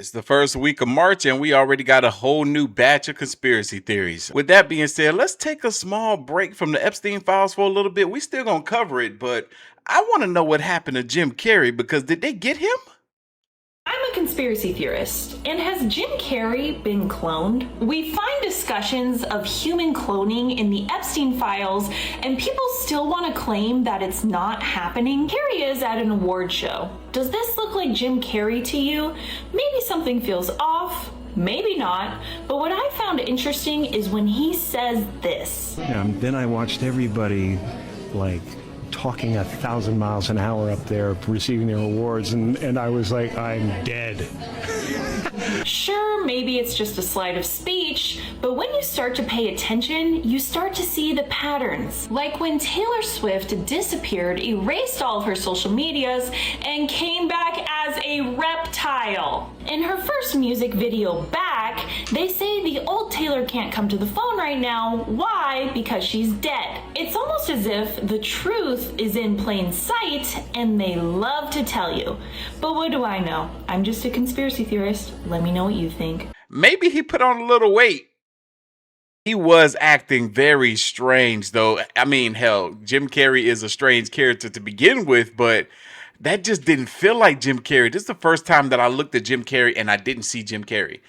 It's the first week of March and we already got a whole new batch of conspiracy theories. With that being said, let's take a small break from the Epstein files for a little bit. We still gonna cover it, but I want to know what happened to Jim Carrey because did they get him? I'm a conspiracy theorist, and has Jim Carrey been cloned? We find discussions of human cloning in the Epstein files, and people still want to claim that it's not happening. Carrey is at an award show. Does this look like Jim Carrey to you? Maybe something feels off, maybe not, but what I found interesting is when he says this. Then I watched everybody, talking 1,000 miles an hour up there, receiving their awards, and I was like, I'm dead. Sure, maybe it's just a slide of speech, but when you start to pay attention, you start to see the patterns. Like when Taylor Swift disappeared, erased all of her social medias, and came back as a reptile. In her first music video back, they say the old Taylor can't come to the phone right now. Why? Because she's dead. It's almost as if the truth is in plain sight and they love to tell you. But what do I know? I'm just a conspiracy theorist. Let me know what you think. Maybe he put on a little weight. He was acting very strange though. I mean, hell, Jim Carrey is a strange character to begin with, but that just didn't feel like Jim Carrey. This is the first time that I looked at Jim Carrey and I didn't see Jim Carrey.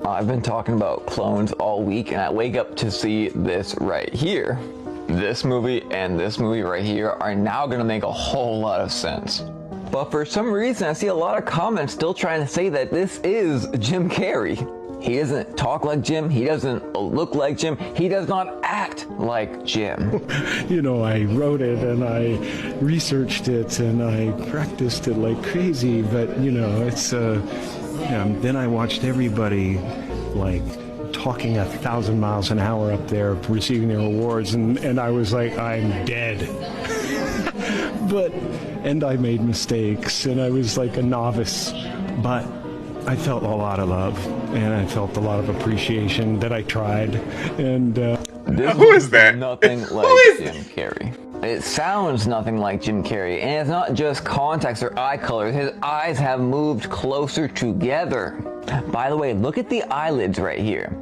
I've been talking about clones all week and I wake up to see this right here. This movie and this movie right here are now gonna make a whole lot of sense. But for some reason, I see a lot of comments still trying to say that this is Jim Carrey. He doesn't talk like Jim, he doesn't look like Jim, he does not act like Jim. I wrote it and I researched it and I practiced it like crazy, but it's then I watched everybody talking 1,000 miles an hour up there, receiving their awards, and I was like, I'm dead. And I made mistakes, and I was like a novice, but I felt a lot of love, and I felt a lot of appreciation that I tried, and Who is that? Nothing like Jim Carrey. It sounds nothing like Jim Carrey, and it's not just context or eye color. His eyes have moved closer together. By the way, look at the eyelids right here,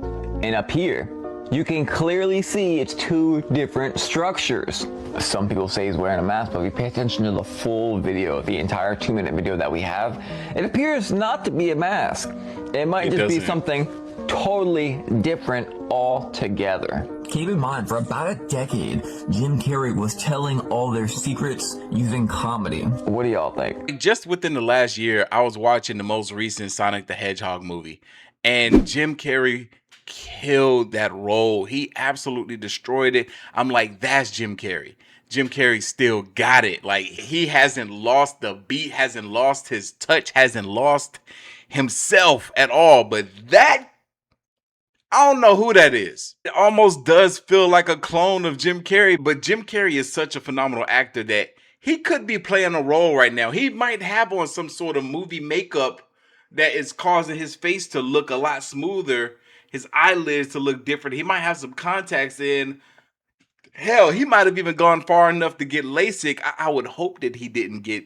and up here. You can clearly see it's two different structures. Some people say he's wearing a mask, but if you pay attention to the full video, the entire 2-minute video that we have, it appears not to be a mask. It might just be something totally different altogether. Keep in mind, for about a decade, Jim Carrey was telling all their secrets using comedy. What do y'all think? Just within the last year, I was watching the most recent Sonic the Hedgehog movie, and Jim Carrey killed that role. He absolutely destroyed it. I'm like, that's Jim Carrey. Jim Carrey still got it. Like, he hasn't lost the beat, hasn't lost his touch, hasn't lost himself at all. But that, I don't know who that is. It almost does feel like a clone of Jim Carrey, but Jim Carrey is such a phenomenal actor that he could be playing a role right now. He might have on some sort of movie makeup that is causing his face to look a lot smoother, his eyelids to look different. He might have some contacts in. Hell, he might have even gone far enough to get LASIK. I would hope that he didn't get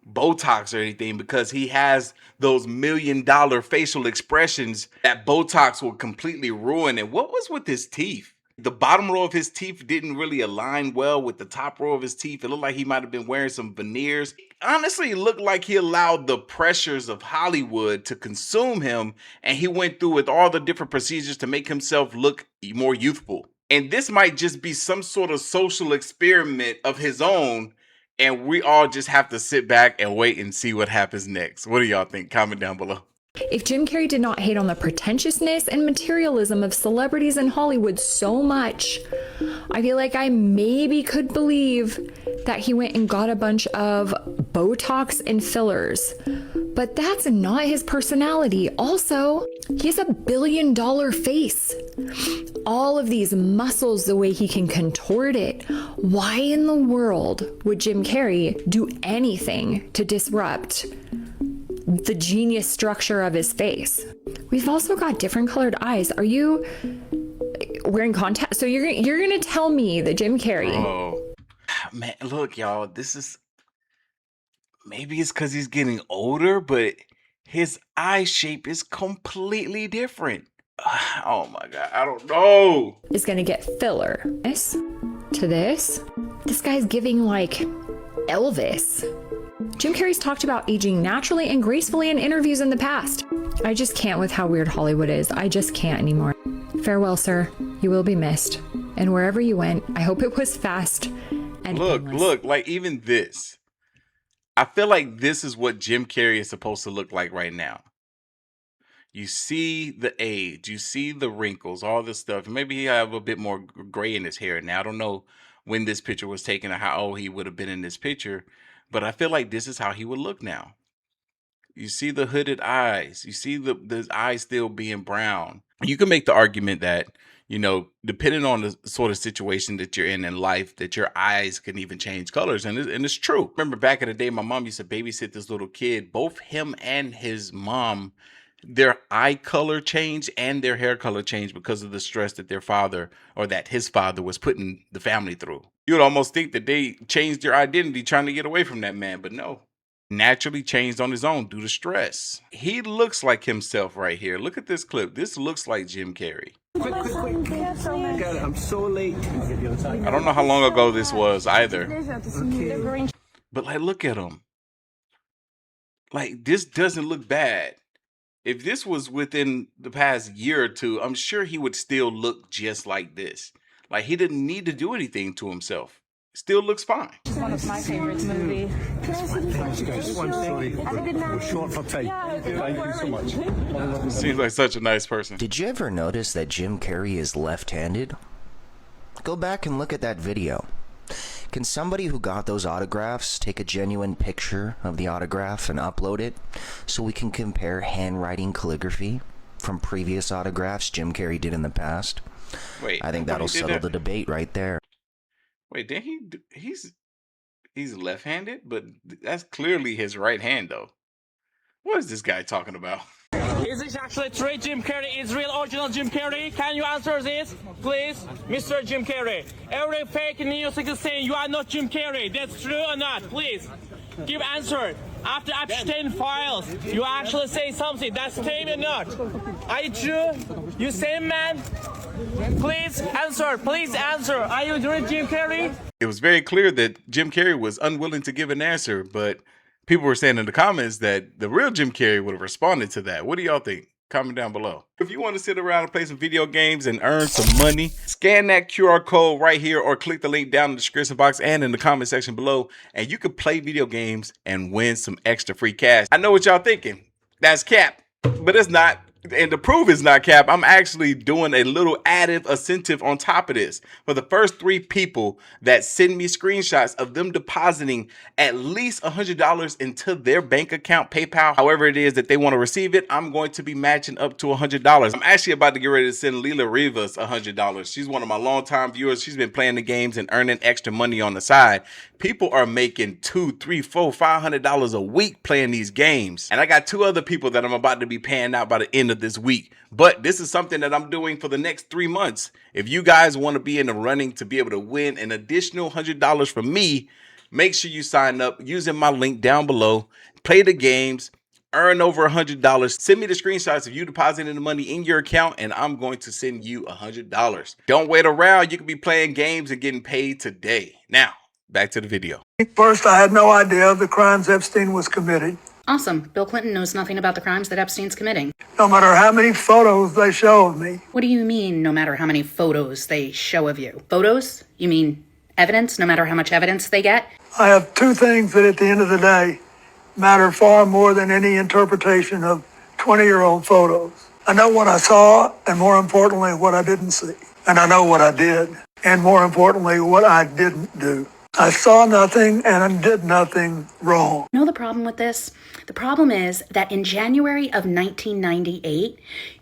Botox or anything because he has those $1 million facial expressions that Botox will completely ruin. And what was with his teeth? The bottom row of his teeth didn't really align well with the top row of his teeth. It looked like he might have been wearing some veneers. Honestly, it looked like he allowed the pressures of Hollywood to consume him, and he went through with all the different procedures to make himself look more youthful. And this might just be some sort of social experiment of his own, and we all just have to sit back and wait and see what happens next. What do y'all think? Comment down below. If Jim Carrey did not hate on the pretentiousness and materialism of celebrities in Hollywood so much, I feel like I maybe could believe that he went and got a bunch of Botox and fillers. But that's not his personality. Also, he has $1 billion face. All of these muscles, the way he can contort it. Why in the world would Jim Carrey do anything to disrupt the genius structure of his face? We've also got different colored eyes. Are you wearing contacts? So you're gonna tell me that Jim Carrey? Oh man, look, y'all. This is maybe it's because he's getting older, but His eye shape is completely different. Oh my God, I don't know. Is gonna get filler. This to this. This guy's giving like Elvis. Jim Carrey's talked about aging naturally and gracefully in interviews in the past. I just can't with how weird Hollywood is. I just can't anymore. Farewell, sir. You will be missed. And wherever you went, I hope it was fast and painless. Look, like even this. I feel like this is what Jim Carrey is supposed to look like right now. You see the age, you see the wrinkles, all this stuff. Maybe he have a bit more gray in his hair. Now, I don't know when this picture was taken or how old he would have been in this picture, but I feel like this is how he would look now. You see the hooded eyes. You see the eyes still being brown. You can make the argument that, you know, depending on the sort of situation that you're in life, that your eyes can even change colors. And it's true. Remember back in the day, my mom used to babysit this little kid. Both him and his mom, their eye color changed and their hair color changed because of the stress that their father or that his father was putting the family through. You would almost think that they changed their identity trying to get away from that man, but no. Naturally changed on his own due to stress. He looks like himself right here. Look at this clip. This looks like Jim Carrey. Quick. I'm so late. I don't know how long ago this was either. Okay. But like, look at him. Like, this doesn't look bad. If this was within the past year or two, I'm sure he would still look just like this. Like, he didn't need to do anything to himself. Still looks fine. It's one of my favorite movies. Thanks, guys. I'm sorry. We're short for time. Thank you so much. Seems like such a nice person. Did you ever notice that Jim Carrey is left-handed? Go back and look at that video. Can somebody who got those autographs take a genuine picture of the autograph and upload it so we can compare handwriting calligraphy from previous autographs Jim Carrey did in the past? Wait, I think that'll settle the debate right there. Wait, did he's left-handed, but that's clearly his right hand though. What is this guy talking about? Is this actually true? Jim Carrey is real original Jim Carrey? Can you answer this, please? Mr. Jim Carrey. Every fake news is saying you are not Jim Carrey. That's true or not? Please, give answer. After Epstein files, you actually say something. That's true or not? Are you true? You same man? Please answer. Please answer. Are you doing Jim Carrey? It was very clear that Jim Carrey was unwilling to give an answer, but people were saying in the comments that the real Jim Carrey would have responded to that. What do y'all think? Comment down below. If you want to sit around and play some video games and earn some money, scan that QR code right here or click the link down in the description box and in the comment section below, and you can play video games and win some extra free cash. I know what y'all thinking. That's cap, but it's not. And to prove it's not cap, I'm actually doing a little added incentive on top of this. For the first 3 people that send me screenshots of them depositing at least $100 into their bank account, PayPal, however it is that they want to receive it, I'm going to be matching up to $100. I'm actually about to get ready to send Lila Rivas $100. She's one of my longtime viewers. She's been playing the games and earning extra money on the side. People are making $200, $300, $400, $500 a week playing these games. And I got 2 other people that I'm about to be paying out by the end of this week. But this is something that I'm doing for the next 3 months. If you guys want to be in the running to be able to win an additional $100 from me, make sure you sign up using my link down below. Play the games, earn over $100. Send me the screenshots of you depositing the money in your account, and I'm going to send you $100. Don't wait around. You can be playing games and getting paid today. Now, back to the video. First, I had no idea of the crimes Epstein was committing. Awesome. Bill Clinton knows nothing about the crimes that Epstein's committing. No matter how many photos they show of me. What do you mean, no matter how many photos they show of you? Photos? You mean evidence, no matter how much evidence they get? I have 2 things that at the end of the day matter far more than any interpretation of 20-year-old photos. I know what I saw, and more importantly, what I didn't see. And I know what I did, and more importantly, what I didn't do. I saw nothing and I did nothing wrong. You know the problem with this? The problem is that in January of 1998,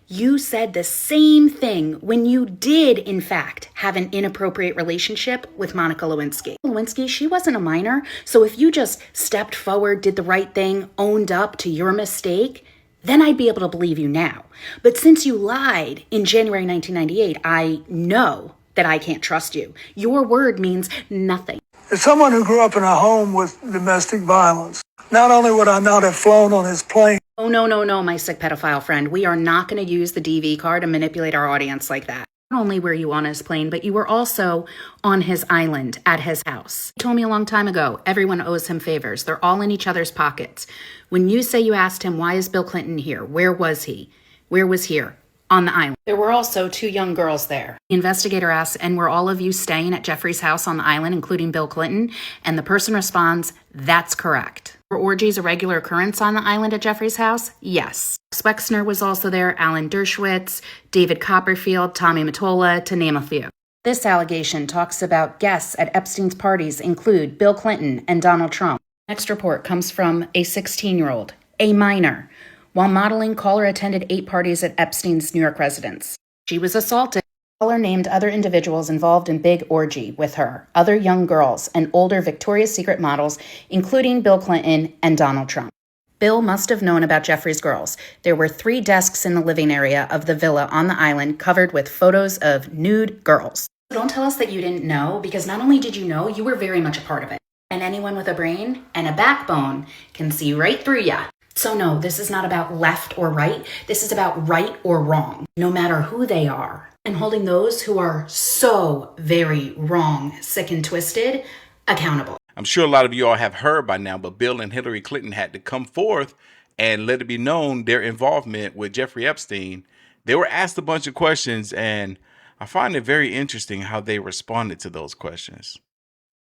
you said the same thing when you did, in fact, have an inappropriate relationship with Monica Lewinsky. Lewinsky, she wasn't a minor, so if you just stepped forward, did the right thing, owned up to your mistake, then I'd be able to believe you now. But since you lied in January 1998, I know that I can't trust you. Your word means nothing. As someone who grew up in a home with domestic violence, Not only would I not have flown on his plane. Oh, no, my sick pedophile friend. We are not going to use the DV card to manipulate our audience like that. Not only were you on his plane, but you were also on his island at his house. He told me a long time ago, everyone owes him favors. They're all in each other's pockets. When you say you asked him, why is Bill Clinton here? Where was he? Where was here? On the island. There were also 2 young girls there. The investigator asks, and were all of you staying at Jeffrey's house on the island, including Bill Clinton? And the person responds, that's correct. Were orgies a regular occurrence on the island at Jeffrey's house? Yes. Wexner was also there, Alan Dershowitz, David Copperfield, Tommy Mottola, to name a few. This allegation talks about guests at Epstein's parties include Bill Clinton and Donald Trump. Next report comes from a 16-year-old, a minor. While modeling, caller attended 8 parties at Epstein's New York residence. She was assaulted. Caller named other individuals involved in big orgy with her, other young girls, and older Victoria's Secret models, including Bill Clinton and Donald Trump. Bill must have known about Jeffrey's girls. There were 3 desks in the living area of the villa on the island covered with photos of nude girls. Don't tell us that you didn't know, because not only did you know, you were very much a part of it. And anyone with a brain and a backbone can see right through ya. So no, this is not about left or right. This is about right or wrong, no matter who they are. And holding those who are so very wrong, sick and twisted, accountable. I'm sure a lot of you all have heard by now, but Bill and Hillary Clinton had to come forth and let it be known their involvement with Jeffrey Epstein. They were asked a bunch of questions, and I find it very interesting how they responded to those questions.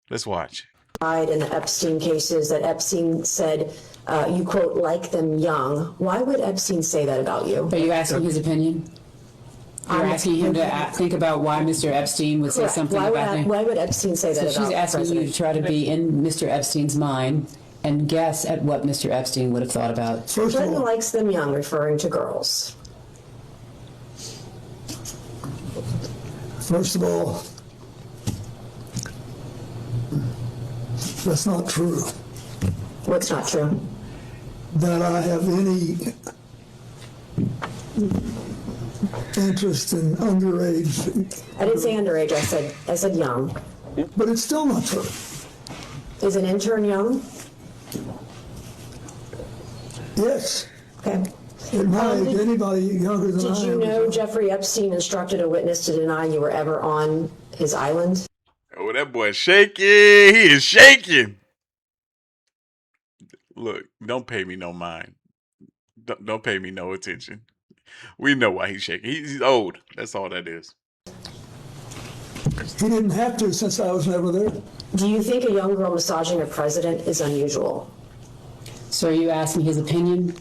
Let's watch. In the Epstein cases that Epstein said, you quote, like them young. Why would Epstein say that about you? Are you asking his opinion? You're asking him to think about why Mr. Epstein would say something about him? Why would Epstein say that about she's asking you to try to be in Mr. Epstein's mind and guess at what Mr. Epstein would have thought about. Clinton likes them young, referring to girls. First of all, that's not true. What's not true? That I have any interest in underage. I didn't say underage, I said young. But it's still not true. Is an intern young? Yes. Okay. At my age, anybody younger than I am. Did you know Jeffrey Epstein instructed a witness to deny you were ever on his island? Oh, that boy's shaking. He is shaking. Look, don't pay me no mind. Don't pay me no attention. We know why he's shaking. He's old. That's all that is. He didn't have to since I was never there. Do you think a young girl massaging a president is unusual? So are you asking his opinion?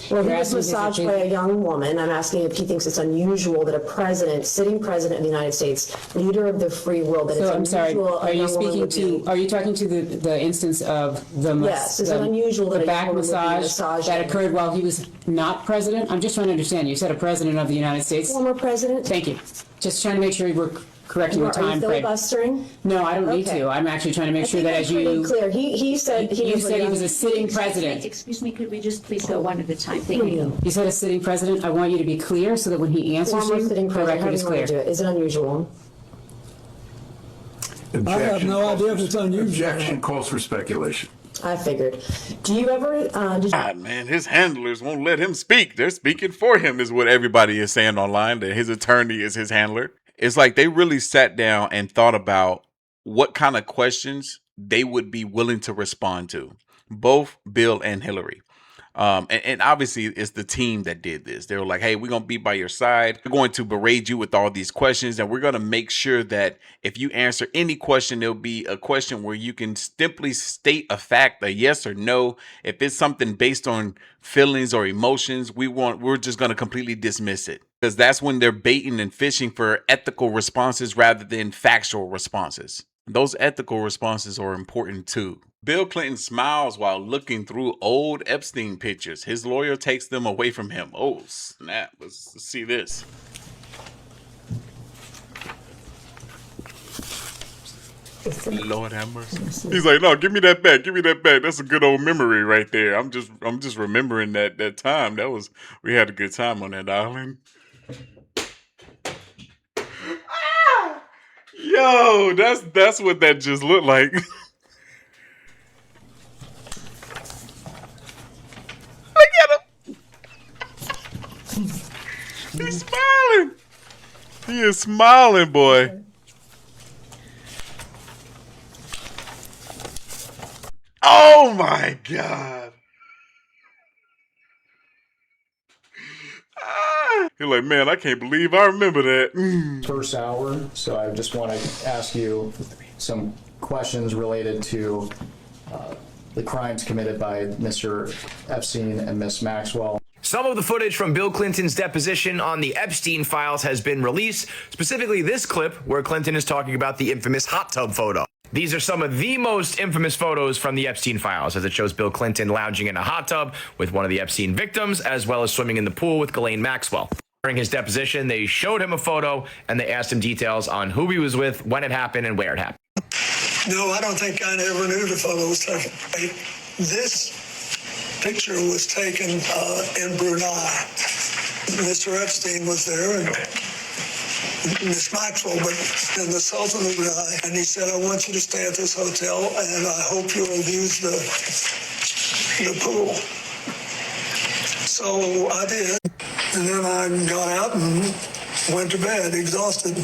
Well, he was massaged by a young woman. I'm asking if he thinks it's unusual that a president, sitting president of the United States, leader of the free world, that so it's I'm unusual. sorry. Are you speaking to? Are you talking to the instance of the yes? Is it unusual that the a back massage that occurred while he was not president? I'm just trying to understand. You said a president of the United States. Former president. Thank you. Just trying to make sure we're correct in the time frame. Are you filibustering? No, I don't need to. I'm actually trying to make sure that as you. Clear. He said he was a sitting president. Excuse me, could we just please go one at a time? Thank you. You said a sitting president. I want you to be clear so that when he answers you, the record is clear. Is it unusual? Objection. I have no idea if it's unusual. Objection calls for speculation. I figured. Do you ever? God, man, his handlers won't let him speak. They're speaking for him, is what everybody is saying online. That his attorney is his handler. It's like they really sat down and thought about what kind of questions they would be willing to respond to, both Bill and Hillary. And obviously it's the team that did this. They were like, hey, we're going to be by your side. We're going to berate you with all these questions. And we're going to make sure that if you answer any question, there'll be a question where you can simply state a fact, a yes or no. If it's something based on feelings or emotions, we're just going to completely dismiss it. Because that's when they're baiting and fishing for ethical responses rather than factual responses. Those ethical responses are important too. Bill Clinton smiles while looking through old Epstein pictures. His lawyer takes them away from him. Oh, snap. Let's see this. Lord have mercy. He's like, no, give me that back. Give me that back. That's a good old memory right there. I'm just remembering that time. We had a good time on that island. Yo, that's what that just looked like. He's smiling. He is smiling, boy. Oh my God. You're like, man, I can't believe I remember that. First hour, so I just want to ask you some questions related to the crimes committed by Mr. Epstein and Miss Maxwell. Some of the footage from Bill Clinton's deposition on the Epstein files has been released, specifically this clip where Clinton is talking about the infamous hot tub photo. These are some of the most infamous photos from the Epstein files, as it shows Bill Clinton lounging in a hot tub with one of the Epstein victims, as well as swimming in the pool with Ghislaine Maxwell. During his deposition, they showed him a photo and they asked him details on who he was with, when it happened, and where it happened. No, I don't think I ever knew the photo was taken. This picture was taken in Brunei. Mr. Epstein was there and Miss Maxwell, but in the Sultan of Brunei, and he said, I want you to stay at this hotel and I hope you'll use the pool. So I did, and then I got out and went to bed exhausted.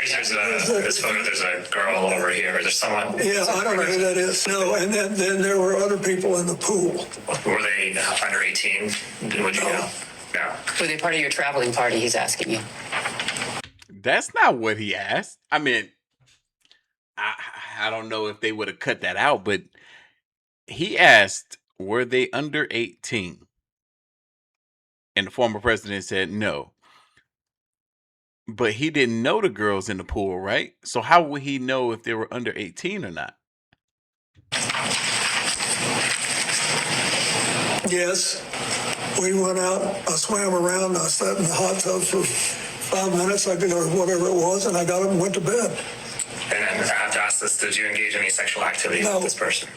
There's this photo, there's a girl over here, there's someone. Yeah, I don't know who that is. No, and then there were other people in the pool. Were they under 18? Would you know? No. Were they part of your traveling party, he's asking you? That's not what he asked. I mean, I don't know if they would have cut that out, but he asked, were they under 18? And the former president said no. But he didn't know the girls in the pool, right? So how would he know if they were under 18 or not? Yes. We went out, I swam around, I sat in the hot tub for 5 minutes, or whatever it was, and I got up and went to bed. And then I have to ask this, did you engage in any sexual activity with this person?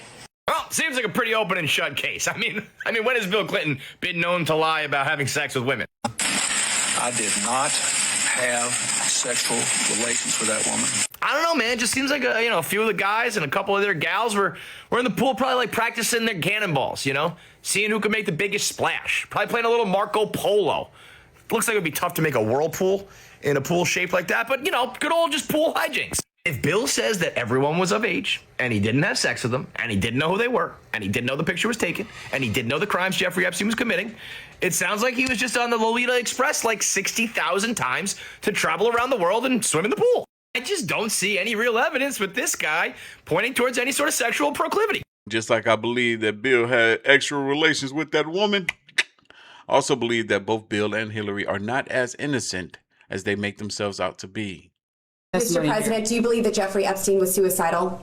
Well, seems like a pretty open and shut case. I mean, when has Bill Clinton been known to lie about having sex with women? I did not have sexual relations with that woman. I don't know, man. It just seems like a few of the guys and a couple of their gals were in the pool, probably like practicing their cannonballs, seeing who could make the biggest splash. Probably playing a little Marco Polo. Looks like it would be tough to make a whirlpool in a pool shaped like that, but good old just pool hijinks. If Bill says that everyone was of age, and he didn't have sex with them, and he didn't know who they were, and he didn't know the picture was taken, and he didn't know the crimes Jeffrey Epstein was committing, it sounds like he was just on the Lolita Express like 60,000 times to travel around the world and swim in the pool. I just don't see any real evidence with this guy pointing towards any sort of sexual proclivity. Just like I believe that Bill had extra relations with that woman, I also believe that both Bill and Hillary are not as innocent as they make themselves out to be. Mr. President, do you believe that Jeffrey Epstein was suicidal?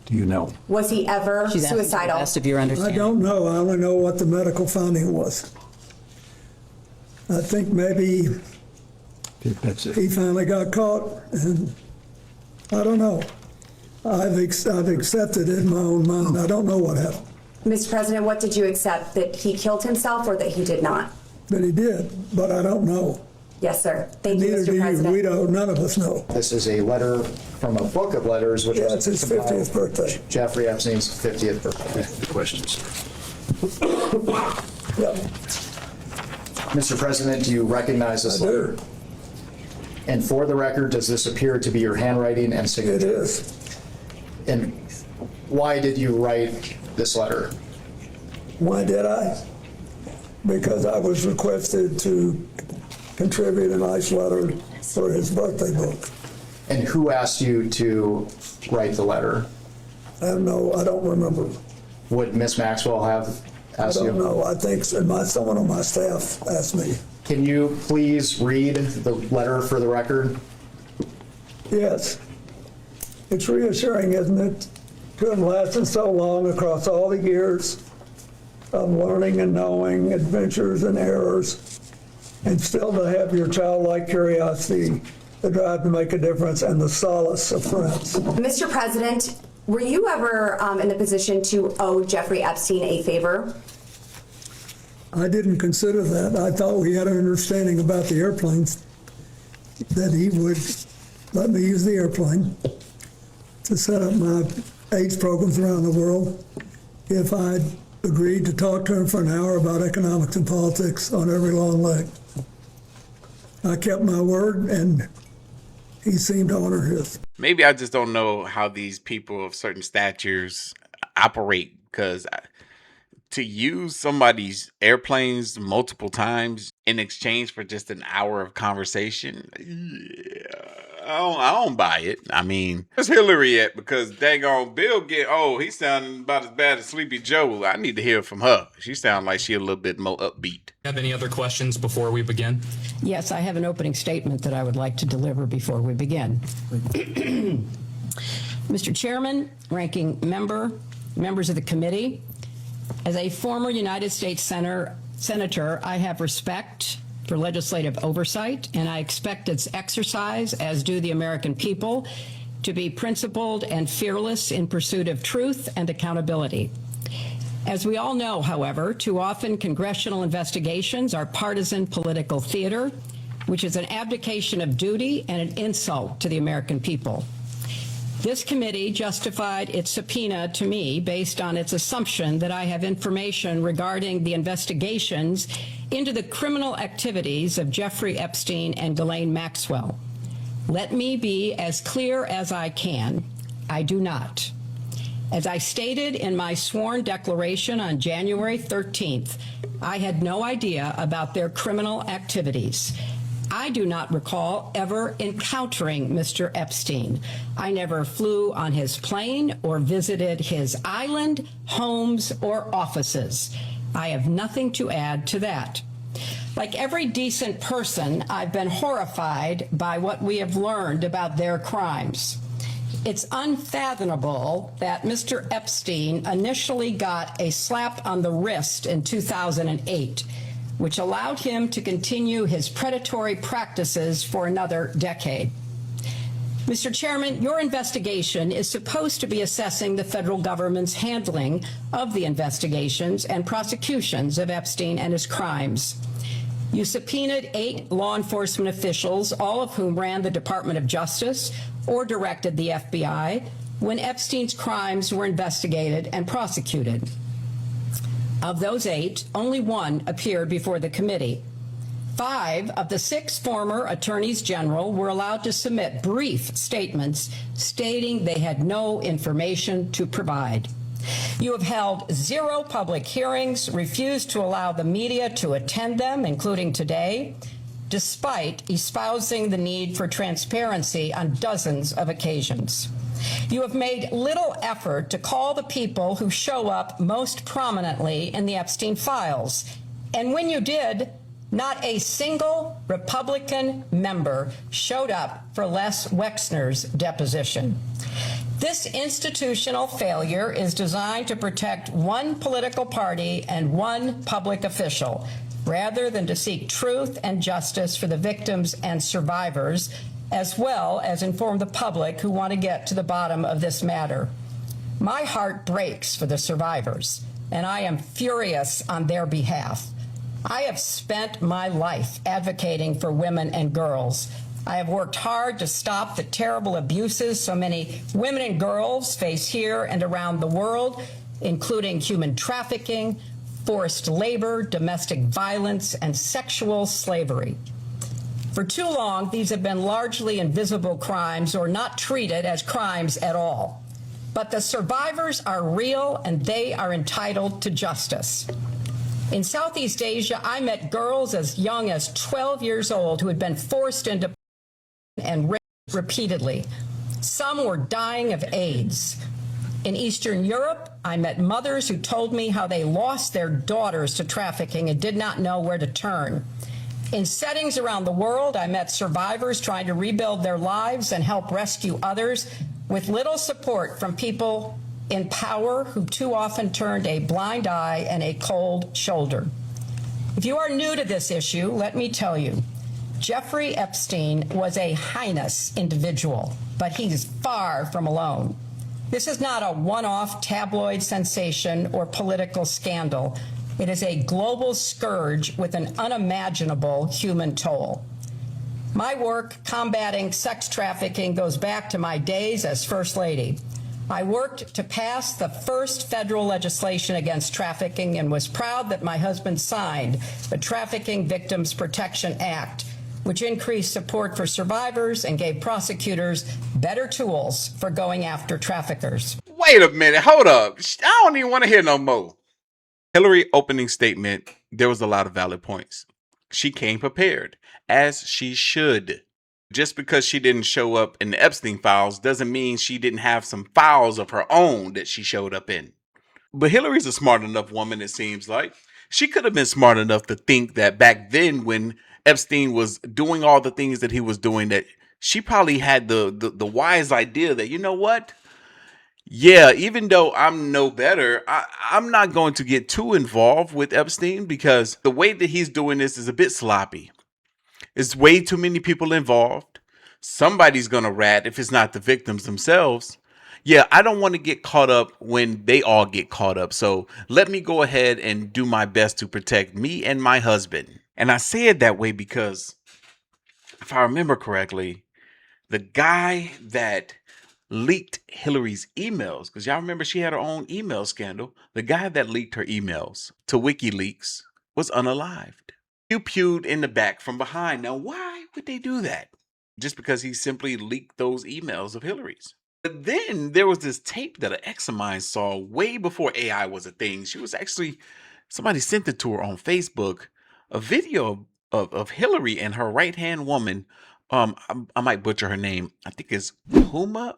Do you know? Was he ever suicidal? I don't know. I only know what the medical finding was. I think maybe he finally got caught, and I don't know. I've accepted it in my own mind. I don't know what happened. Mr. President, what did you accept? That he killed himself or that he did not? That he did, but I don't know. Yes, sir. Thank you, Neither Mr. do you. President. We don't. None of us know. This is a letter from a book of letters, which it's his 50th birthday. Jeffrey Epstein's 50th birthday. Questions? Yeah. Mr. President, do you recognize this letter? And for the record, does this appear to be your handwriting and signature? It is. And why did you write this letter? Why did I? Because I was requested to contribute a nice letter for his birthday book. And who asked you to write the letter? I don't remember. Would Miss Maxwell have asked you? I don't know. I think someone on my staff asked me. Can you please read the letter for the record? Yes. It's reassuring, isn't it, to have lasted so long across all the years of learning and knowing, adventures and errors, and still to have your childlike curiosity, the drive to make a difference, and the solace of friends. Mr. President, were you ever in the position to owe Jeffrey Epstein a favor? I didn't consider that. I thought we had an understanding about the airplanes, that he would let me use the airplane to set up my AIDS programs around the world if I'd agreed to talk to him for an hour about economics and politics on every long leg. I kept my word, and he seemed to honor his. Maybe I just don't know how these people of certain statures operate, because to use somebody's airplanes multiple times in exchange for just an hour of conversation, I don't buy it. I mean, where's Hillary at? Because daggone Bill he's sounding about as bad as Sleepy Joe. I need to hear from her. She sounds like she a little bit more upbeat. Have any other questions before we begin? Yes, I have an opening statement that I would like to deliver before we begin. Mr. Chairman, ranking member, members of the committee, as a former United States Senator, I have respect for legislative oversight, and I expect its exercise, as do the American people, to be principled and fearless in pursuit of truth and accountability. As we all know, however, too often congressional investigations are partisan political theater, which is an abdication of duty and an insult to the American people. This committee justified its subpoena to me based on its assumption that I have information regarding the investigations into the criminal activities of Jeffrey Epstein and Ghislaine Maxwell. Let me be as clear as I can. I do not. As I stated in my sworn declaration on January 13th, I had no idea about their criminal activities. I do not recall ever encountering Mr. Epstein. I never flew on his plane or visited his island, homes, or offices. I have nothing to add to that. Like every decent person, I've been horrified by what we have learned about their crimes. It's unfathomable that Mr. Epstein initially got a slap on the wrist in 2008, which allowed him to continue his predatory practices for another decade. Mr. Chairman, your investigation is supposed to be assessing the federal government's handling of the investigations and prosecutions of Epstein and his crimes. You subpoenaed 8 law enforcement officials, all of whom ran the Department of Justice or directed the FBI when Epstein's crimes were investigated and prosecuted. Of those 8, only 1 appeared before the committee. 5 of the 6 former attorneys general were allowed to submit brief statements stating they had no information to provide. You have held 0 public hearings, refused to allow the media to attend them, including today, despite espousing the need for transparency on dozens of occasions. You have made little effort to call the people who show up most prominently in the Epstein files. And when you did, not a single Republican member showed up for Les Wexner's deposition. This institutional failure is designed to protect one political party and one public official, rather than to seek truth and justice for the victims and survivors, as well as inform the public who want to get to the bottom of this matter. My heart breaks for the survivors, and I am furious on their behalf. I have spent my life advocating for women and girls. I have worked hard to stop the terrible abuses so many women and girls face here and around the world, including human trafficking, forced labor, domestic violence, and sexual slavery. For too long, these have been largely invisible crimes or not treated as crimes at all. But the survivors are real and they are entitled to justice. In Southeast Asia, I met girls as young as 12 years old who had been forced into and raped repeatedly. Some were dying of AIDS. In Eastern Europe, I met mothers who told me how they lost their daughters to trafficking and did not know where to turn. In settings around the world, I met survivors trying to rebuild their lives and help rescue others with little support from people in power who too often turned a blind eye and a cold shoulder. If you are new to this issue, let me tell you, Jeffrey Epstein was a heinous individual, but he's far from alone. This is not a one-off tabloid sensation or political scandal. It is a global scourge with an unimaginable human toll. My work combating sex trafficking goes back to my days as First Lady. I worked to pass the first federal legislation against trafficking and was proud that my husband signed the Trafficking Victims Protection Act, which increased support for survivors and gave prosecutors better tools for going after traffickers. Wait a minute, hold up. I don't even want to hear no more. Hillary opening statement, there was a lot of valid points. She came prepared, as she should. Just because she didn't show up in the Epstein files doesn't mean she didn't have some files of her own that she showed up in. But Hillary's a smart enough woman, it seems like. She could have been smart enough to think that back then when Epstein was doing all the things that he was doing, that she probably had the wise idea that, you know what? Yeah, even though I'm no better, I'm not going to get too involved with Epstein because the way that he's doing this is a bit sloppy. It's way too many people involved. Somebody's going to rat if it's not the victims themselves. Yeah, I don't want to get caught up when they all get caught up. So let me go ahead and do my best to protect me and my husband. And I say it that way because if I remember correctly, the guy that leaked Hillary's emails, because y'all remember she had her own email scandal, the guy that leaked her emails to WikiLeaks was unalived. Pew-pewed in the back from behind. Now, why would they do that? Just because he simply leaked those emails of Hillary's. But then there was this tape that an ex of mine saw way before AI was a thing. She was actually, somebody sent it to her on Facebook, a video of Hillary and her right-hand woman. I might butcher her name. I think it's Yuma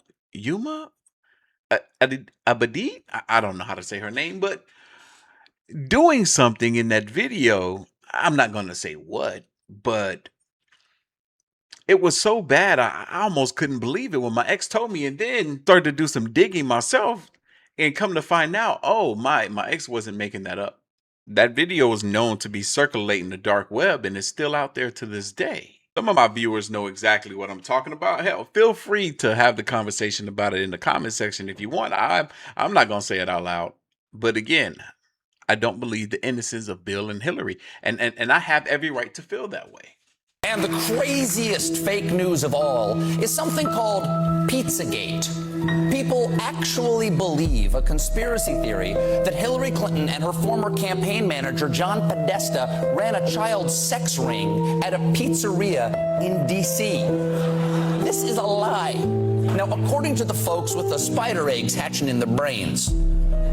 Abadi. I don't know how to say her name, but doing something in that video. I'm not going to say what, but it was so bad, I almost couldn't believe it when my ex told me, and then started to do some digging myself and come to find out, oh, my ex wasn't making that up. That video is known to be circulating the dark web and is still out there to this day. Some of my viewers know exactly what I'm talking about. Hell, feel free to have the conversation about it in the comment section if you want. I'm not going to say it out loud. But again, I don't believe the innocence of Bill and Hillary. And I have every right to feel that way. And the craziest fake news of all is something called Pizzagate. People actually believe a conspiracy theory that Hillary Clinton and her former campaign manager, John Podesta, ran a child sex ring at a pizzeria in D.C. This is a lie. Now, according to the folks with the spider eggs hatching in their brains,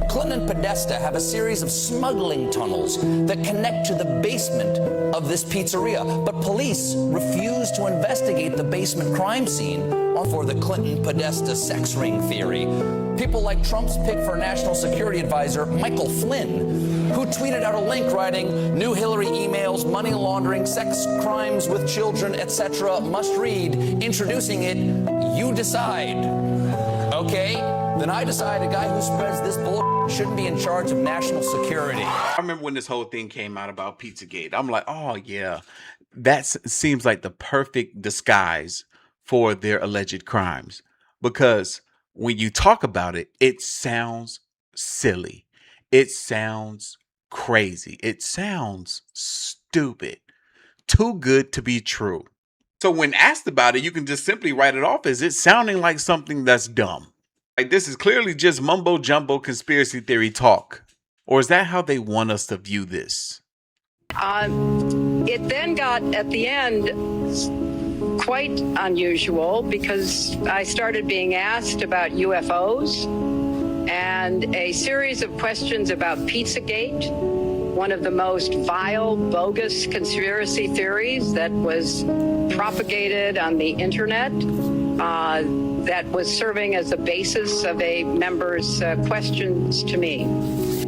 Clinton and Podesta have a series of smuggling tunnels that connect to the basement of this pizzeria, but police refuse to investigate the basement crime scene for the Clinton-Podesta sex ring theory. People like Trump's pick for National Security Advisor, Michael Flynn, who tweeted out a link writing, "New Hillary emails, money laundering, sex crimes with children, etc. must read," introducing it, "You decide." Okay, then I decide a guy who spreads this bull shouldn't be in charge of national security. I remember when this whole thing came out about Pizzagate. I'm like, oh yeah, that seems like the perfect disguise for their alleged crimes. Because when you talk about it, it sounds silly. It sounds crazy. It sounds stupid. Too good to be true. So when asked about it, you can just simply write it off as it sounding like something that's dumb. Like this is clearly just mumbo jumbo conspiracy theory talk. Or is that how they want us to view this? It then got, at the end, quite unusual because I started being asked about UFOs and a series of questions about Pizzagate, one of the most vile, bogus conspiracy theories that was propagated on the internet, that was serving as a basis of a member's questions to me.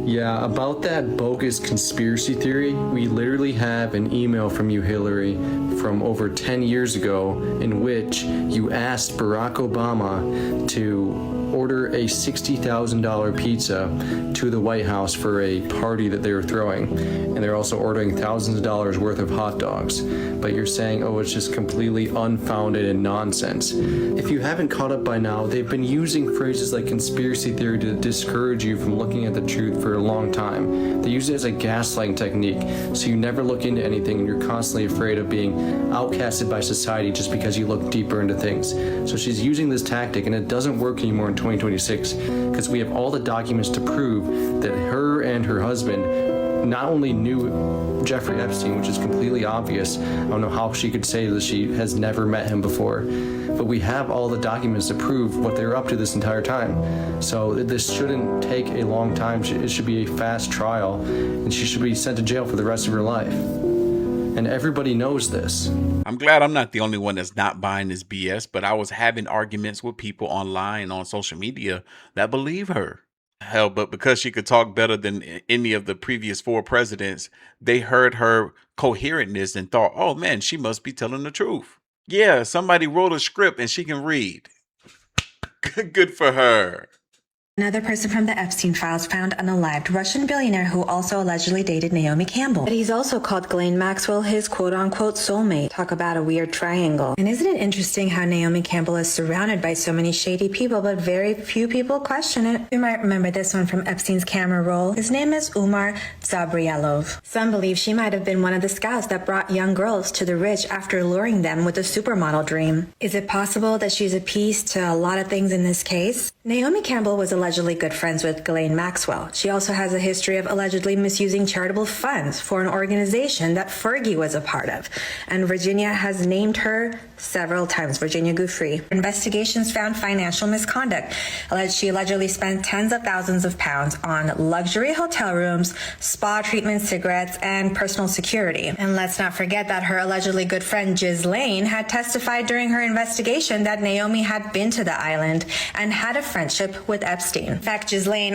Yeah, about that bogus conspiracy theory, we literally have an email from you, Hillary, from over 10 years ago in which you asked Barack Obama to order a $60,000 pizza to the White House for a party that they were throwing. And they're also ordering thousands of dollars worth of hot dogs. But you're saying, oh, it's just completely unfounded and nonsense. If you haven't caught up by now, they've been using phrases like conspiracy theory to discourage you from looking at the truth for a long time. They use it as a gaslighting technique, so you never look into anything and you're constantly afraid of being outcasted by society just because you look deeper into things. So she's using this tactic and it doesn't work anymore in 2026, because we have all the documents to prove that her and her husband not only knew Jeffrey Epstein, which is completely obvious. I don't know how she could say that she has never met him before, but we have all the documents to prove what they were up to this entire time. So this shouldn't take a long time. It should be a fast trial, and she should be sent to jail for the rest of her life. And everybody knows this. I'm glad I'm not the only one that's not buying this BS, but I was having arguments with people online on social media that believe her. Hell, but because she could talk better than any of the previous 4 presidents, they heard her coherentness and thought, oh man, she must be telling the truth. Yeah, somebody wrote a script and she can read. Good for her. Another person from the Epstein files found unalived, Russian billionaire who also allegedly dated Naomi Campbell. But he's also called Ghislaine Maxwell his quote-unquote soulmate. Talk about a weird triangle. And isn't it interesting how Naomi Campbell is surrounded by so many shady people, but very few people question it? You might remember this one from Epstein's camera roll. His name is Umar Zabrielov. Some believe she might have been one of the scouts that brought young girls to the rich after luring them with a supermodel dream. Is it possible that she's a piece to a lot of things in this case? Naomi Campbell was allegedly good friends with Ghislaine Maxwell. She also has a history of allegedly misusing charitable funds for an organization that Fergie was a part of. And Virginia has named her several times, Virginia Giuffre. Investigations found financial misconduct. She allegedly spent tens of thousands of pounds on luxury hotel rooms, spa treatments, cigarettes, and personal security. And let's not forget that her allegedly good friend Ghislaine had testified during her investigation that Naomi had been to the island and had a friendship with Epstein. In fact, Ghislaine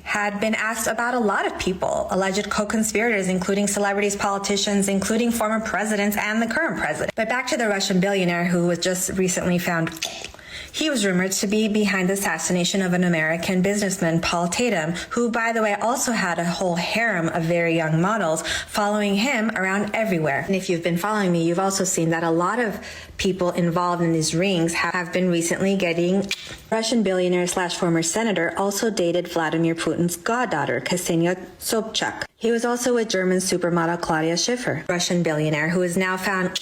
had been asked about a lot of people, alleged co-conspirators, including celebrities, politicians, including former presidents and the current president. But back to the Russian billionaire who was just recently found. He was rumored to be behind the assassination of an American businessman, Paul Tatum, who, by the way, also had a whole harem of very young models following him around everywhere. And if you've been following me, you've also seen that a lot of people involved in these rings have been recently getting. Russian billionaire / former senator also dated Vladimir Putin's goddaughter, Ksenia Sobchak. He was also with German supermodel Claudia Schiffer, Russian billionaire who is now found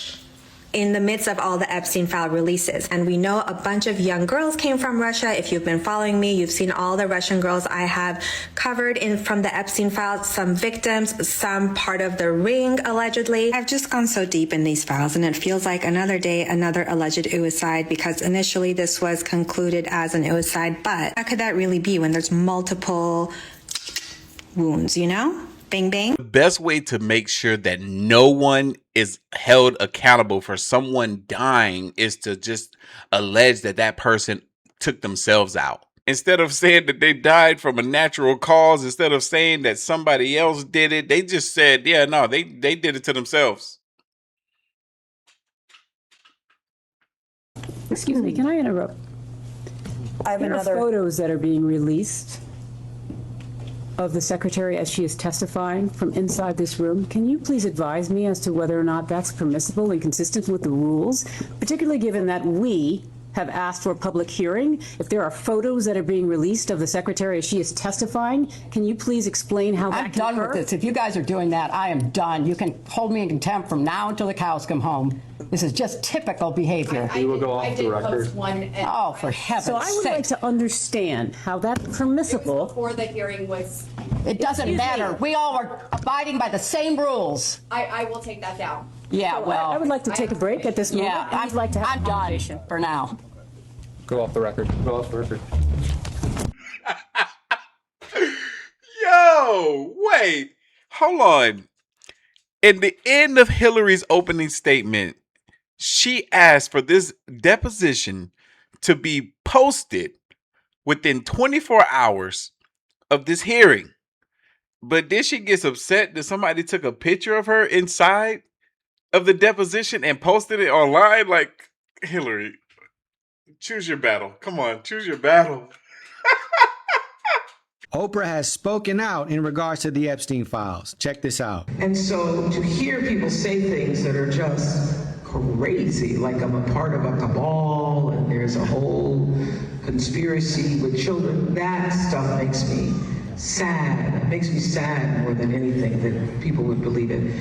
in the midst of all the Epstein file releases. And we know a bunch of young girls came from Russia. If you've been following me, you've seen all the Russian girls I have covered from the Epstein files, some victims, some part of the ring, allegedly. I've just gone so deep in these files, and it feels like another day, another alleged suicide, because initially this was concluded as an suicide, but how could that really be when there's multiple wounds, you know? Bang, bang. The best way to make sure that no one is held accountable for someone dying is to just allege that that person took themselves out. Instead of saying that they died from a natural cause, instead of saying that somebody else did it, they just said, yeah, no, they did it to themselves. Excuse me, can I interrupt? I have there another. are photos that are being released of the secretary as she is testifying from inside this room. Can you please advise me as to whether or not that's permissible and consistent with the rules, particularly given that we have asked for a public hearing? If there are photos that are being released of the secretary as she is testifying, can you please explain how that I'm done with this. If you guys are doing that, I am done. You can hold me in contempt from now until the cows come home. This is just typical behavior. We will go off the record. Oh, for heaven's sake. So I would like to understand how that's permissible. Before the hearing was. It doesn't matter. We all are abiding by the same rules. I will take that down. Yeah, well. I would like to take a break at this moment. Yeah, I'd like to have I'm done for now. Go off the record. Go off the record. Yo, wait, hold on. In the end of Hillary's opening statement, she asked for this deposition to be posted within 24 hours of this hearing. But then she gets upset that somebody took a picture of her inside of the deposition and posted it online. Like, Hillary, choose your battle. Come on, choose your battle. Oprah has spoken out in regards to the Epstein files. Check this out. And so to hear people say things that are just crazy, like I'm a part of a cabal and there's a whole conspiracy with children, that stuff makes me sad. It makes me sad more than anything that people would believe it.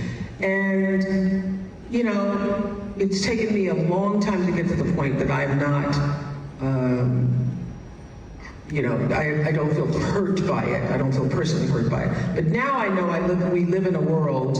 And, you know, it's taken me a long time to get to the point that I'm not you know, I don't feel hurt by it. I don't feel personally hurt by it. But now I know we live in a world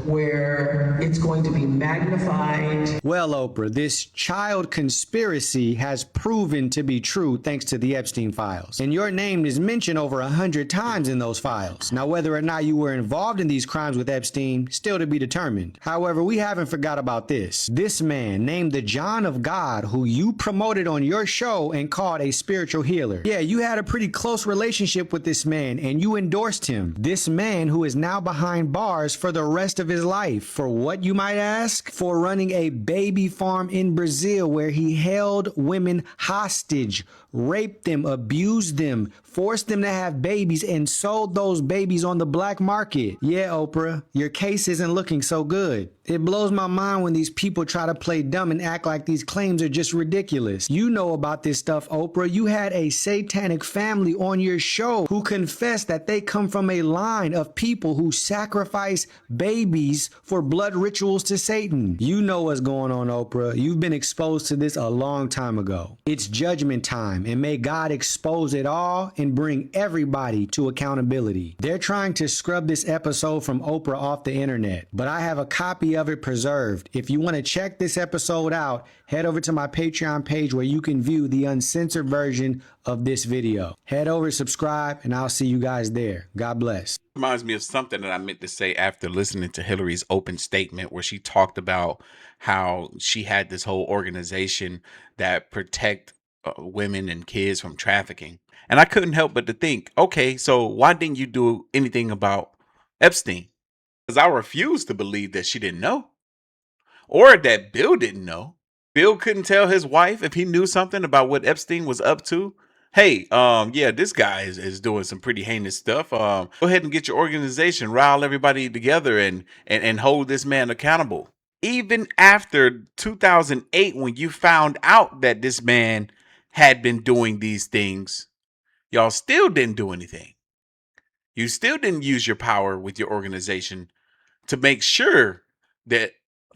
where it's going to be magnified. Well, Oprah, this child conspiracy has proven to be true thanks to the Epstein files. And your name is mentioned over 100 times in those files. Now, whether or not you were involved in these crimes with Epstein, still to be determined. However, we haven't forgot about this. This man named the John of God, who you promoted on your show and called a spiritual healer. Yeah, you had a pretty close relationship with this man and you endorsed him. This man who is now behind bars for the rest of his life. For what, you might ask? For running a baby farm in Brazil where he held women hostage, raped them, abused them, forced them to have babies, and sold those babies on the black market. Yeah, Oprah, your case isn't looking so good. It blows my mind when these people try to play dumb and act like these claims are just ridiculous. You know about this stuff, Oprah. You had a satanic family on your show who confessed that they come from a line of people who sacrifice babies for blood rituals to Satan. You know what's going on, Oprah. You've been exposed to this a long time ago. It's judgment time, and may God expose it all and bring everybody to accountability. They're trying to scrub this episode from Oprah off the internet, but I have a copy of it preserved. If you want to check this episode out, head over to my Patreon page where you can view the uncensored version of this video. Head over, subscribe, and I'll see you guys there. God bless. Reminds me of something that I meant to say after listening to Hillary's open statement, where she talked about how she had this whole organization that protect women and kids from trafficking. And I couldn't help but to think, okay, so why didn't you do anything about Epstein? Because I refuse to believe that she didn't know, or that Bill didn't know. Bill couldn't tell his wife if he knew something about what Epstein was up to. Hey, yeah, this guy is doing some pretty heinous stuff. Go ahead and get your organization, rile everybody together and hold this man accountable. Even after 2008, when you found out that this man had been doing these things, y'all still didn't do anything. You still didn't use your power with your organization to make sure that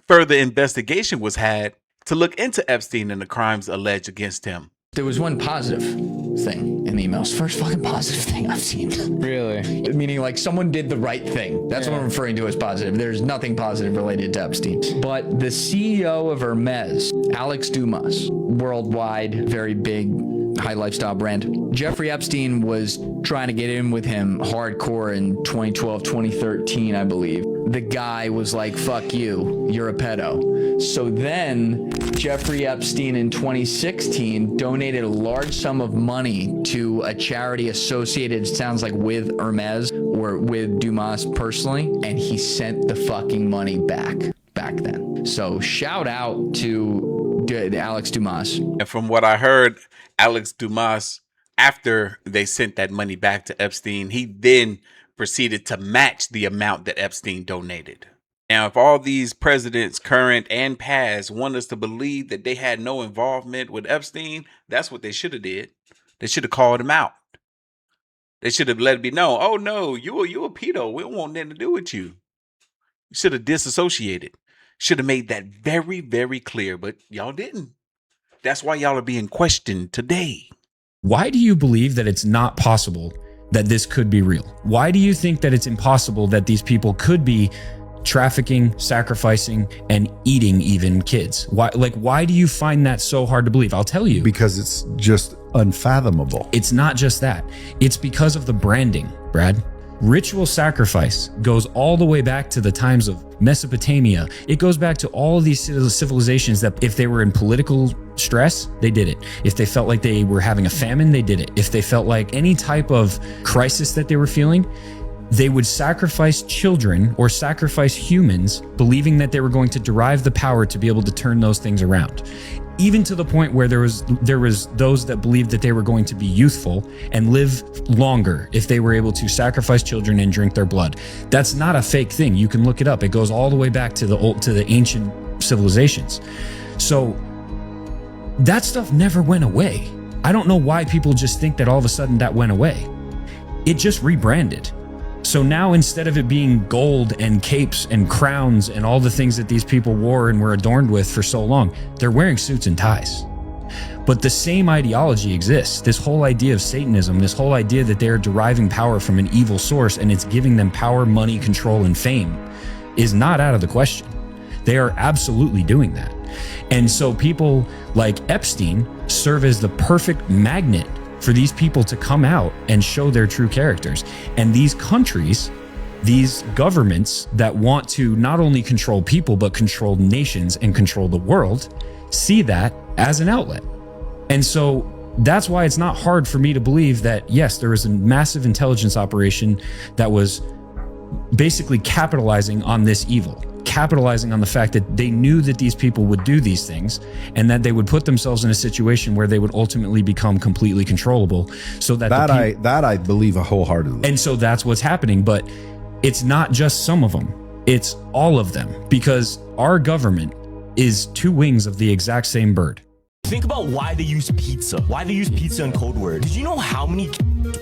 further investigation was had to look into Epstein and the crimes alleged against him. There was one positive thing in the emails. First fucking positive thing I've seen. Really? Meaning like someone did the right thing. That's what I'm referring to as positive. There's nothing positive related to Epstein. But the CEO of Hermes, Alex Dumas, worldwide, very big, high lifestyle brand. Jeffrey Epstein was trying to get in with him hardcore in 2012, 2013, I believe. The guy was like, fuck you, you're a pedo. So then Jeffrey Epstein in 2016 donated a large sum of money to a charity associated, sounds like, with Hermes or with Dumas personally, and he sent the fucking money back then. So shout out to Alex Dumas. And from what I heard, Alex Dumas, after they sent that money back to Epstein, he then proceeded to match the amount that Epstein donated. Now, if all these presidents, current and past, want us to believe that they had no involvement with Epstein, that's what they should have did. They should have called him out. They should have let it be known, oh no, you a pedo. We don't want nothing to do with you. You should have disassociated. Should have made that very, very clear, but y'all didn't. That's why y'all are being questioned today. Why do you believe that it's not possible that this could be real? Why do you think that it's impossible that these people could be trafficking, sacrificing, and eating even kids? Why do you find that so hard to believe? I'll tell you. Because it's just unfathomable. It's not just that. It's because of the branding, Brad. Ritual sacrifice goes all the way back to the times of Mesopotamia. It goes back to all of these civilizations that if they were in political stress, they did it. If they felt like they were having a famine, they did it. If they felt like any type of crisis that they were feeling, they would sacrifice children or sacrifice humans, believing that they were going to derive the power to be able to turn those things around. Even to the point where there was those that believed that they were going to be youthful and live longer if they were able to sacrifice children and drink their blood. That's not a fake thing. You can look it up. It goes all the way back to the ancient civilizations. So that stuff never went away. I don't know why people just think that all of a sudden that went away. It just rebranded. So now instead of it being gold and capes and crowns and all the things that these people wore and were adorned with for so long, they're wearing suits and ties. But the same ideology exists. This whole idea of Satanism, this whole idea that they're deriving power from an evil source and it's giving them power, money, control, and fame is not out of the question. They are absolutely doing that. And so people like Epstein serve as the perfect magnet for these people to come out and show their true characters. And these countries, these governments that want to not only control people, but control nations and control the world, see that as an outlet. And so that's why it's not hard for me to believe that, yes, there was a massive intelligence operation that was basically capitalizing on this evil, capitalizing on the fact that they knew that these people would do these things and that they would put themselves in a situation where they would ultimately become completely controllable. So that I believe wholeheartedly. And so that's what's happening. But it's not just some of them, it's all of them, because our government is two wings of the exact same bird. Think about why they use pizza. Why they use pizza in code word. Did you know how many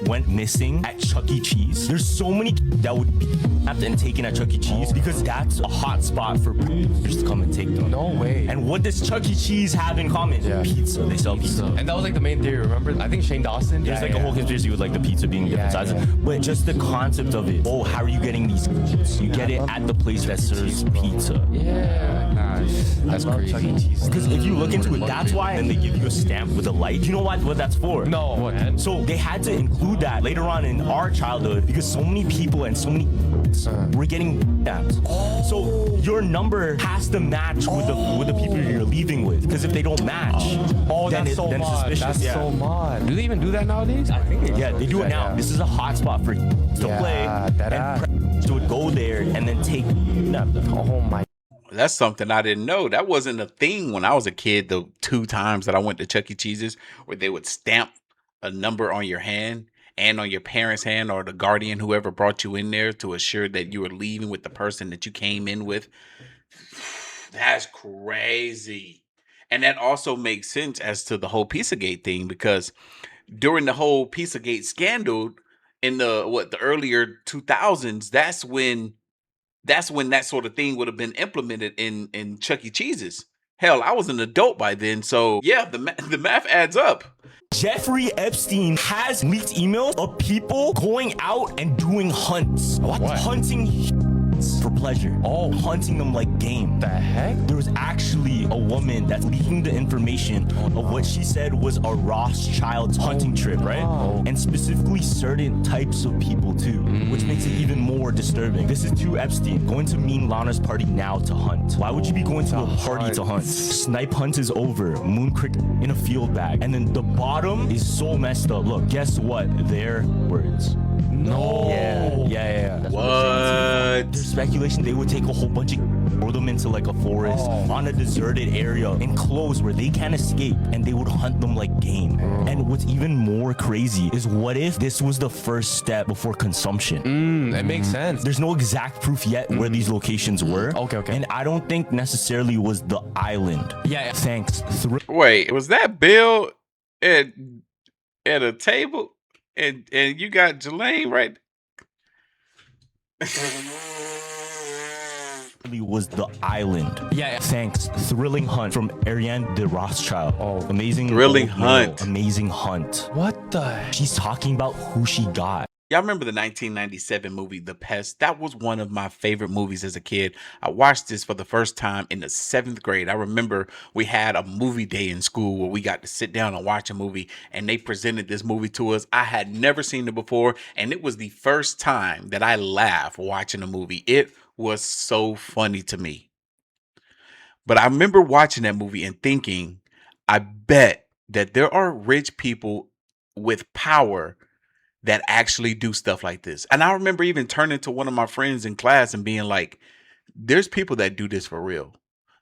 went missing at Chuck E. Cheese? There's so many that would be kidnapped and taken at Chuck E. Cheese because that's a hot spot for predators to come and take them. No way. And what does Chuck E. Cheese have in common? Pizza. They sell pizza. And that was like the main theory, remember? I think Shane Dawson. There's a whole conspiracy with like the pizza being different sizes. But just the concept of it. Oh, how are you getting these? You get it at the place that serves pizza. That's crazy. Because if you look into it, that's why then they give you a stamp with a light. Do you know what that's for? No, man. So they had to include that later on in our childhood because so many people and so many were getting stamps. So your number has to match with the people you're leaving with. Because if they don't match, then it's suspicious. That's so mod. Do they even do that nowadays? I think they do it now. This is a hot spot for to play, and would go there and then take them. Oh my. That's something I didn't know. That wasn't a thing when I was a kid. The 2 times that I went to Chuck E. Cheese's, where they would stamp a number on your hand and on your parents' hand or the guardian, whoever brought you in there, to assure that you were leaving with the person that you came in with. That's crazy. And that also makes sense as to the whole Pizzagate thing, because during the whole Pizzagate scandal in the earlier 2000s, that's when that sort of thing would have been implemented in Chuck E. Cheese's. Hell, I was an adult by then, so yeah, the math adds up. Jeffrey Epstein has leaked emails of people going out and doing hunts. What? Hunting for pleasure. Oh, hunting them like game. The heck? There was actually a woman that's leaking the information of what she said was a Rothschild's hunting trip, right? And specifically certain types of people too, which makes it even more disturbing. This is to Epstein going to Mean Lana's party now to hunt. Why would you be going to a party to hunt? Snipe hunt is over. Moon cricket in a field bag. And then the bottom is so messed up. Look, guess what? Their words. No. Yeah. That's what? There's speculation they would take a whole bunch of throw them into like a forest on a deserted area enclosed where they can't escape, and they would hunt them like game. And what's even more crazy is, what if this was the first step before consumption? That makes sense. There's no exact proof yet where these locations were. Okay. And I don't think necessarily was the island. Yeah. Thanks. Wait, was that Bill at a table? And you got Jelaine right. Was the island. Yeah. Thanks. Thrilling hunt from Ariane de Rothschild. Amazing. Thrilling hunt. Amazing hunt. What the? She's talking about who she got. Y'all remember the 1997 movie, The Pest? That was one of my favorite movies as a kid. I watched this for the first time in the 7th grade. I remember we had a movie day in school where we got to sit down and watch a movie, and they presented this movie to us. I had never seen it before, and it was the first time that I laughed watching a movie. It was so funny to me. But I remember watching that movie and thinking, I bet that there are rich people with power that actually do stuff like this. And I remember even turning to one of my friends in class and being like, there's people that do this for real.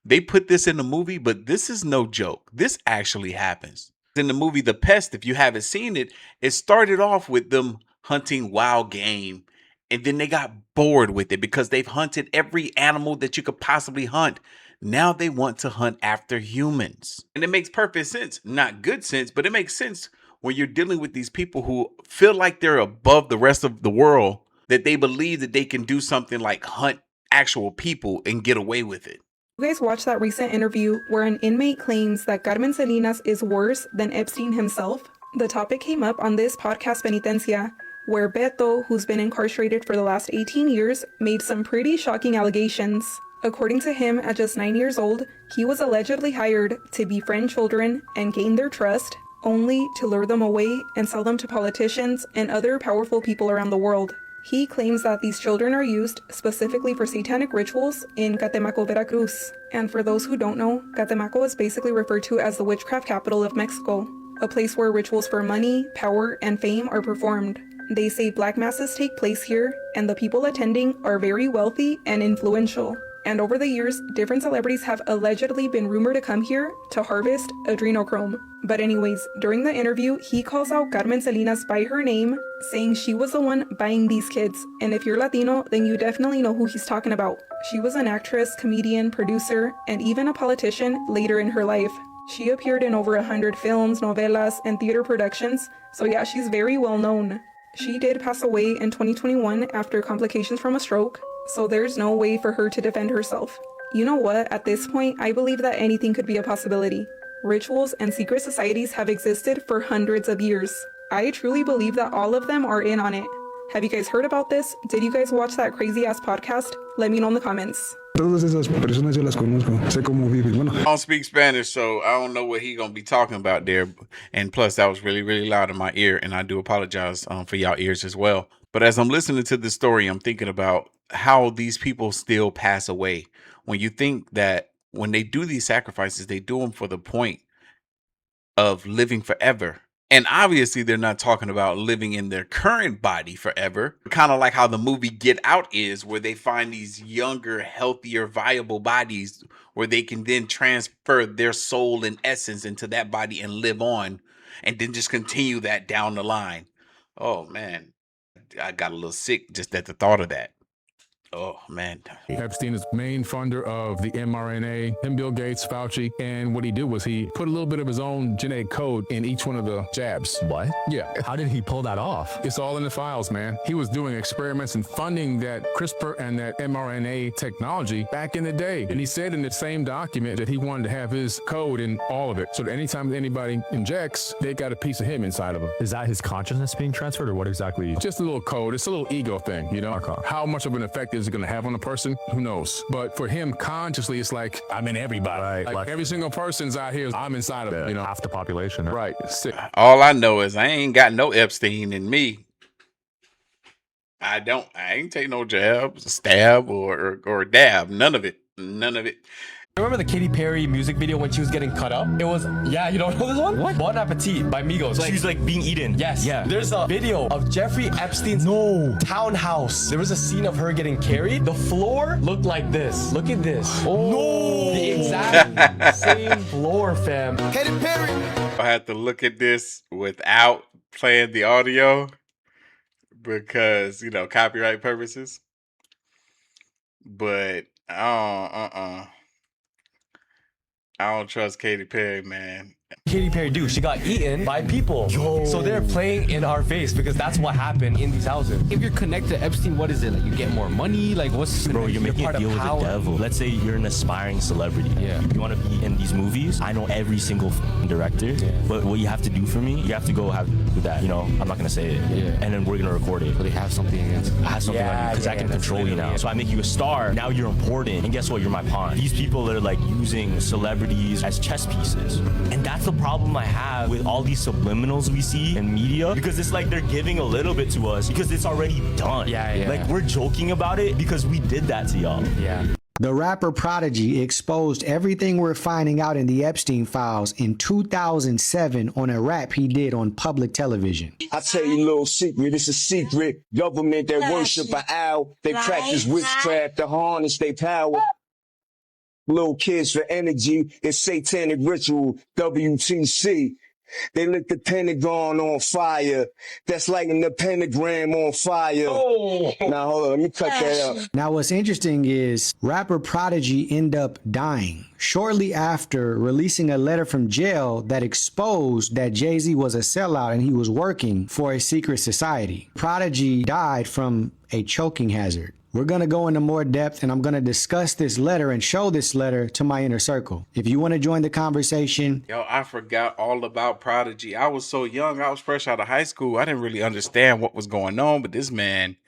They put this in the movie, but this is no joke. This actually happens. In the movie The Pest, if you haven't seen it, it started off with them hunting wild game. And then they got bored with it because they've hunted every animal that you could possibly hunt. Now they want to hunt after humans. And it makes perfect sense. Not good sense, but it makes sense when you're dealing with these people who feel like they're above the rest of the world, that they believe that they can do something like hunt actual people and get away with it. You guys watched that recent interview where an inmate claims that Carmen Salinas is worse than Epstein himself? The topic came up on this podcast Penitencia, where Beto, who's been incarcerated for the last 18 years, made some pretty shocking allegations. According to him, at just 9 years old, he was allegedly hired to befriend children and gain their trust, only to lure them away and sell them to politicians and other powerful people around the world. He claims that these children are used specifically for satanic rituals in Catemaco, Veracruz. And for those who don't know, Catemaco is basically referred to as the witchcraft capital of Mexico, a place where rituals for money, power, and fame are performed. They say black masses take place here, and the people attending are very wealthy and influential. And over the years, different celebrities have allegedly been rumored to come here to harvest adrenochrome. But anyways, during the interview, he calls out Carmen Salinas by her name, saying she was the one buying these kids. And if you're Latino, then you definitely know who he's talking about. She was an actress, comedian, producer, and even a politician later in her life. She appeared in over 100 films, novelas, and theater productions, so yeah, she's very well known. She did pass away in 2021 after complications from a stroke, so there's no way for her to defend herself. You know what? At this point, I believe that anything could be a possibility. Rituals and secret societies have existed for hundreds of years. I truly believe that all of them are in on it. Have you guys heard about this? Did you guys watch that crazy ass podcast? Let me know in the comments. I don't speak Spanish, so I don't know what he gonna be talking about there. And plus, that was really, really loud in my ear, and I do apologize for y'all ears as well. But as I'm listening to this story, I'm thinking about how these people still pass away. When you think that when they do these sacrifices, they do them for the point of living forever. And obviously, they're not talking about living in their current body forever. Kind of like how the movie Get Out is, where they find these younger, healthier, viable bodies where they can then transfer their soul and essence into that body and live on, and then just continue that down the line. Oh, man. I got a little sick just at the thought of that. Oh, man. Epstein is main funder of the mRNA, him, Bill Gates, Fauci, and what he did was he put a little bit of his own genetic code in each one of the jabs. What? Yeah. How did he pull that off? It's all in the files, man. He was doing experiments and funding that CRISPR and that mRNA technology back in the day. And he said in the same document that he wanted to have his code in all of it. So that anytime anybody injects, they got a piece of him inside of them. Is that his consciousness being transferred, or what exactly? Just a little code. It's a little ego thing, you know? Okay. How much of an effect is it going to have on a person? Who knows? But for him, consciously, it's like, I'm in everybody. Right. Like every single person's out here, I'm inside of it, you know? Half the population. Right. Sick. All I know is I ain't got no Epstein in me. I ain't take no jab, stab, or dab. None of it. None of it. Remember the Katy Perry music video when she was getting cut up? It was, yeah, you don't know this one? What? Bon Appetit by Migos. She's like being eaten. Yes. Yeah. There's a video of Jeffrey Epstein's townhouse. There was a scene of her getting carried. The floor looked like this. Look at this. Oh, no. The exact same floor, fam. Katy Perry. I had to look at this without playing the audio because, you know, copyright purposes. But, I don't trust Katy Perry, man. Katy Perry, dude, she got eaten by people. Yo. So they're playing in our face because that's what happened in these houses. If you're connected to Epstein, what is it? Like you get more money? Like what's... Bro, you're making a deal with the devil. Let's say you're an aspiring celebrity. Yeah. You want to be in these movies? I know every single director. Yeah. But what you have to do for me, you have to go have with that. You know, I'm not going to say it. Yeah. And then we're going to record it. But they have something against... I have something on you because I can control you now. Yeah. So I make you a star. Now you're important. And guess what? You're my pawn. These people are like using celebrities as chess pieces. And that's the problem I have with all these subliminals we see in media, because it's like they're giving a little bit to us because it's already done. Yeah. Like we're joking about it because we did that to y'all. Yeah. The rapper Prodigy exposed everything we're finding out in the Epstein files in 2007 on a rap he did on public television. I tell you a little secret, it's a secret. Government that worship an owl, they practice witchcraft to harness their power. Little kids for energy, it's satanic ritual, WTC. They lit the Pentagon on fire. That's lighting the pentagram on fire. Oh. Now, hold on, let me cut that up. Now, what's interesting is rapper Prodigy ended up dying shortly after releasing a letter from jail that exposed that Jay-Z was a sellout and he was working for a secret society. Prodigy died from a choking hazard. We're going to go into more depth, and I'm going to discuss this letter and show this letter to my inner circle. If you want to join the conversation. Yo, I forgot all about Prodigy. I was so young. I was fresh out of high school. I didn't really understand what was going on, but this man,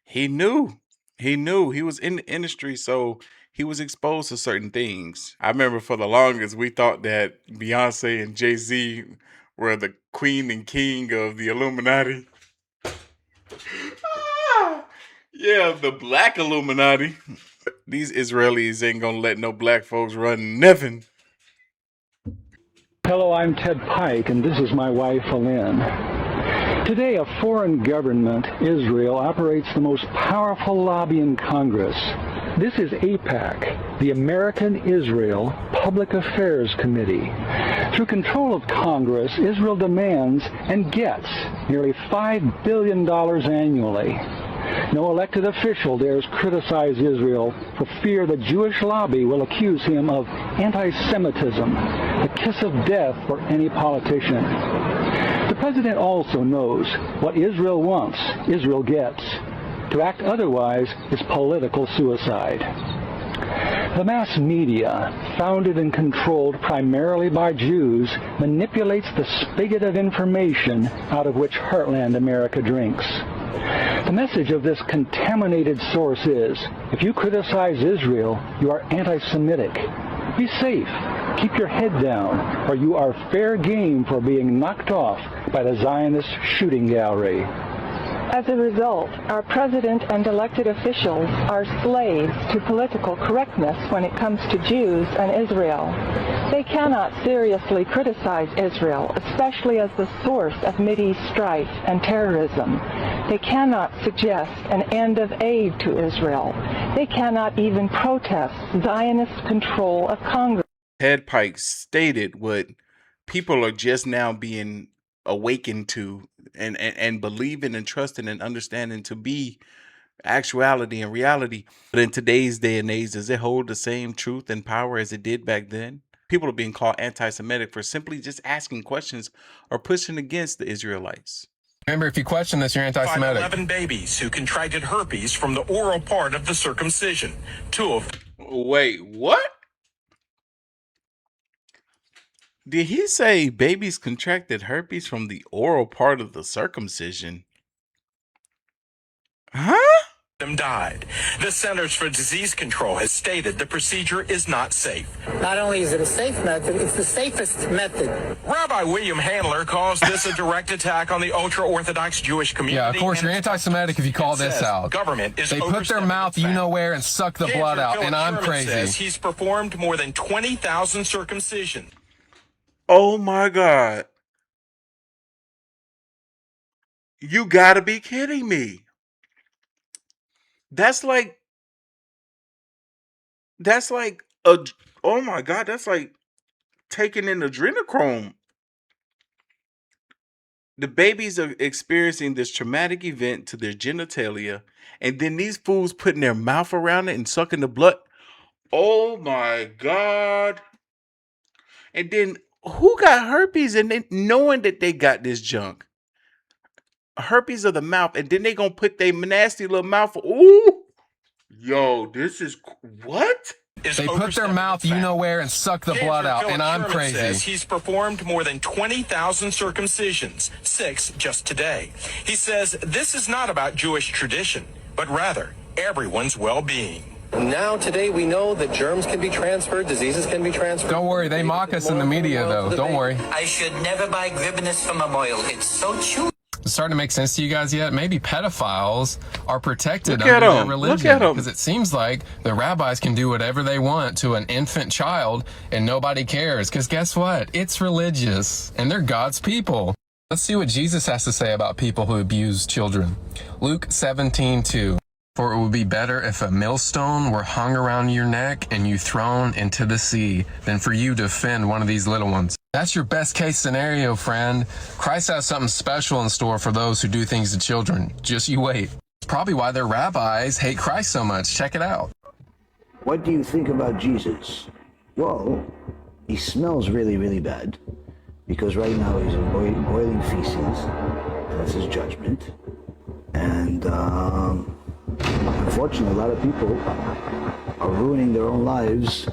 he knew. He knew. He was in the industry, so he was exposed to certain things. I remember for the longest, we thought that Beyonce and Jay-Z were the queen and king of the Illuminati. Yeah, the black Illuminati. These Israelis ain't gonna let no black folks run nothing. Hello, I'm Ted Pike, and this is my wife, Lynn. Today, a foreign government, Israel, operates the most powerful lobby in Congress. This is AIPAC, the American Israel Public Affairs Committee. Through control of Congress, Israel demands and gets nearly $5 billion annually. No elected official dares criticize Israel for fear the Jewish lobby will accuse him of anti-Semitism, the kiss of death for any politician. The president also knows what Israel wants, Israel gets. To act otherwise is political suicide. The mass media, founded and controlled primarily by Jews, manipulates the spigot of information out of which Heartland America drinks. The message of this contaminated source is, if you criticize Israel, you are anti-Semitic. Be safe. Keep your head down, or you are fair game for being knocked off by the Zionist shooting gallery. As a result, our president and elected officials are slaves to political correctness when it comes to Jews and Israel. They cannot seriously criticize Israel, especially as the source of Mideast strife and terrorism. They cannot suggest an end of aid to Israel. They cannot even protest Zionist control of Congress. Ted Pike stated what people are just now being awakened to and believing and trusting and understanding to be actuality and reality. But in today's day and age, does it hold the same truth and power as it did back then? People are being called anti-Semitic for simply just asking questions or pushing against the Israelites. Remember, if you question this, you're anti-Semitic. 11 babies who contracted herpes from the oral part of the circumcision. 2 of them. Wait, what? Did he say babies contracted herpes from the oral part of the circumcision? Huh? Them died. The Centers for Disease Control has stated the procedure is not safe. Not only is it a safe method, it's the safest method. Rabbi William Handler calls this a direct attack on the ultra-Orthodox Jewish community. Yeah, of course, you're anti-Semitic if you call this out. Government is they put their mouth you-know-where and suck the blood out, and I'm crazy. Says he's performed more than 20,000 circumcisions. Oh my God. You gotta be kidding me. That's like oh my God, that's like taking in adrenochrome. The babies are experiencing this traumatic event to their genitalia, and then these fools putting their mouth around it and sucking the blood. Oh my God. And then who got herpes and then knowing that they got this junk? Herpes of the mouth, and then they gonna put their nasty little mouth. Ooh, yo, this is what? They put their mouth you-know-where and suck the blood out, and I'm crazy. Says he's performed more than 20,000 circumcisions, 6 just today. He says this is not about Jewish tradition, but rather everyone's well-being. Now, today, we know that germs can be transferred, diseases can be transferred. Don't worry, they mock us in the media, though. Don't worry. I should never buy Gribinus from a moil. It's so chewy. It's starting to make sense to you guys yet? Maybe pedophiles are protected Look under at their 'em. religion. Look at 'em. Because it seems like the rabbis can do whatever they want to an infant child and nobody cares. Because guess what? It's religious and they're God's people. Let's see what Jesus has to say about people who abuse children. Luke 17:2. For it would be better if a millstone were hung around your neck and you thrown into the sea than for you to offend one of these little ones. That's your best case scenario, friend. Christ has something special in store for those who do things to children. Just you wait. It's probably why their rabbis hate Christ so much. Check it out. What do you think about Jesus? Well, he smells really, really bad because right now he's boiling feces. That's his judgment. And Unfortunately, a lot of people are ruining their own lives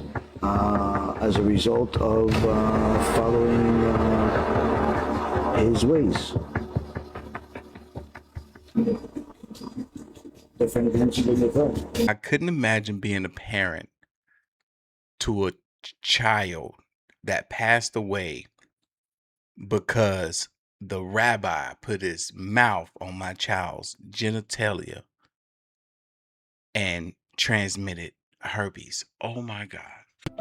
as a result of following his ways. I couldn't imagine being a parent to a child that passed away because the rabbi put his mouth on my child's genitalia and transmitted herpes. Oh my God.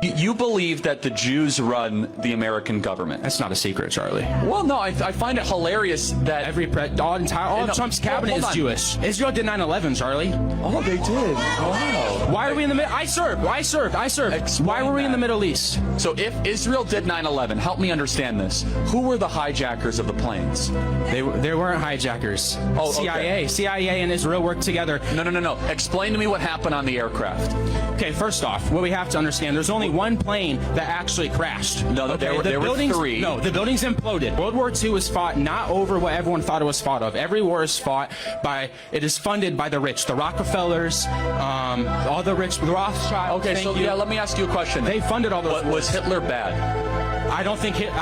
You believe that the Jews run the American government. That's not a secret, Charlie. Well, no, I find it hilarious that all of Trump's cabinet is Jewish. Israel did 9/11, Charlie. Oh, they did. Wow. Why are we in the middle? I served. Why were we in the Middle East? So if Israel did 9/11, help me understand this. Who were the hijackers of the planes? They weren't hijackers. Oh, CIA and Israel worked together. No. Explain to me what happened on the aircraft. Okay, first off, what we have to understand, there's only one plane that actually crashed. No, there were three. No, the buildings imploded. World War II was fought not over what everyone thought it was fought of. Every war is fought by, it is funded by the rich, the Rockefellers, all the rich, the Rothschilds. Okay, so let me ask you a question. They funded all those wars. Was Hitler bad? I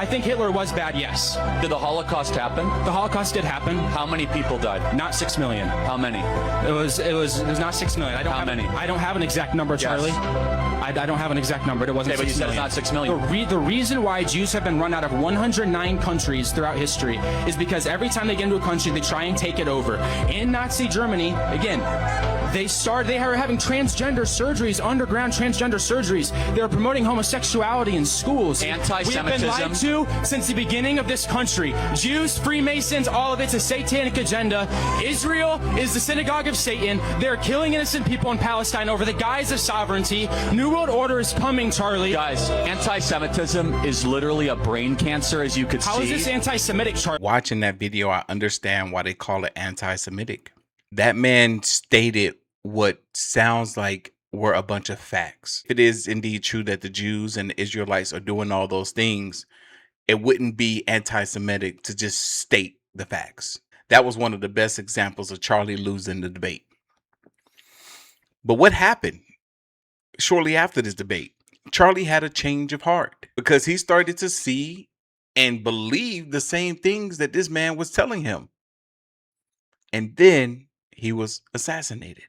think Hitler was bad, yes. Did the Holocaust happen? The Holocaust did happen. How many people died? Not 6 million. How many? It was not 6 million. How many? I don't have an exact number, Charlie. I don't have an exact number. It wasn't 6 million. But you said it's not 6 million. The reason why Jews have been run out of 109 countries throughout history is because every time they get into a country, they try and take it over. In Nazi Germany, again, they were having transgender surgeries, underground transgender surgeries. They were promoting homosexuality in schools. Anti-Semitism. We've been lied to since the beginning of this country. Jews, Freemasons, all of it's a satanic agenda. Israel is the synagogue of Satan. They're killing innocent people in Palestine over the guise of sovereignty. New World Order is coming, Charlie. Guys, anti-Semitism is literally a brain cancer, as you could see. How is this anti-Semitic, Charlie? Watching that video, I understand why they call it anti-Semitic. That man stated what sounds like were a bunch of facts. If it is indeed true that the Jews and the Israelites are doing all those things, it wouldn't be anti-Semitic to just state the facts. That was one of the best examples of Charlie losing the debate. But what happened shortly after this debate? Charlie had a change of heart because he started to see and believe the same things that this man was telling him. And then he was assassinated.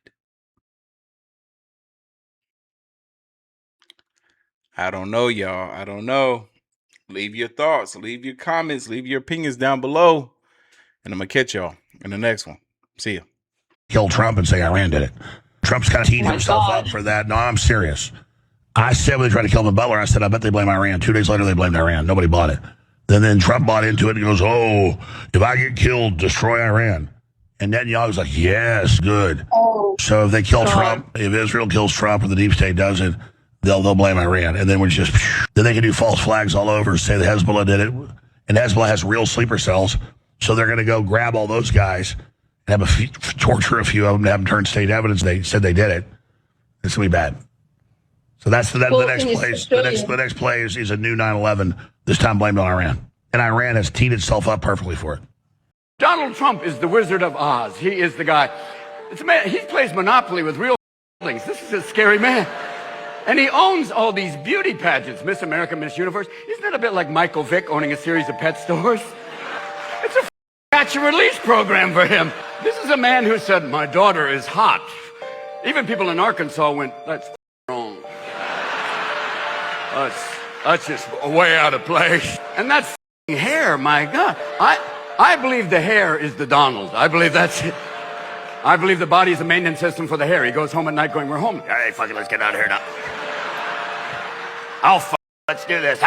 I don't know, y'all. I don't know. Leave your thoughts, leave your comments, leave your opinions down below. And I'm going to catch y'all in the next one. See ya. Kill Trump and say Iran did it. Trump's kind of teed himself up for that. No, I'm serious. I said when they tried to kill him in Butler, I said, I bet they blame Iran. 2 days later, they blamed Iran. Nobody bought it. Then Trump bought into it and goes, oh, if I get killed, destroy Iran. And Netanyahu was like, yes, good. So if they kill Trump, if Israel kills Trump or the deep state does it, they'll blame Iran. And then then they can do false flags all over, say the Hezbollah did it. And Hezbollah has real sleeper cells. So they're going to go grab all those guys and torture a few of them to have them turn state evidence. They said they did it. It's going to be bad. So that's the next place. The next play is a new 9/11, this time blamed on Iran. And Iran has teed itself up perfectly for it. Donald Trump is the Wizard of Oz. He is the guy. He plays Monopoly with real things. This is a scary man. And he owns all these beauty pageants, Miss America, Miss Universe. Isn't that a bit like Michael Vick owning a series of pet stores? It's a catch and release program for him. This is a man who said, my daughter is hot. Even people in Arkansas went, that's wrong. That's just way out of place. And that hair, my God. I believe the hair is the Donald. I believe that's it. I believe the body is a maintenance system for the hair. He goes home at night going, we're home. All right, fuck it, let's get out of here now. Let's do this.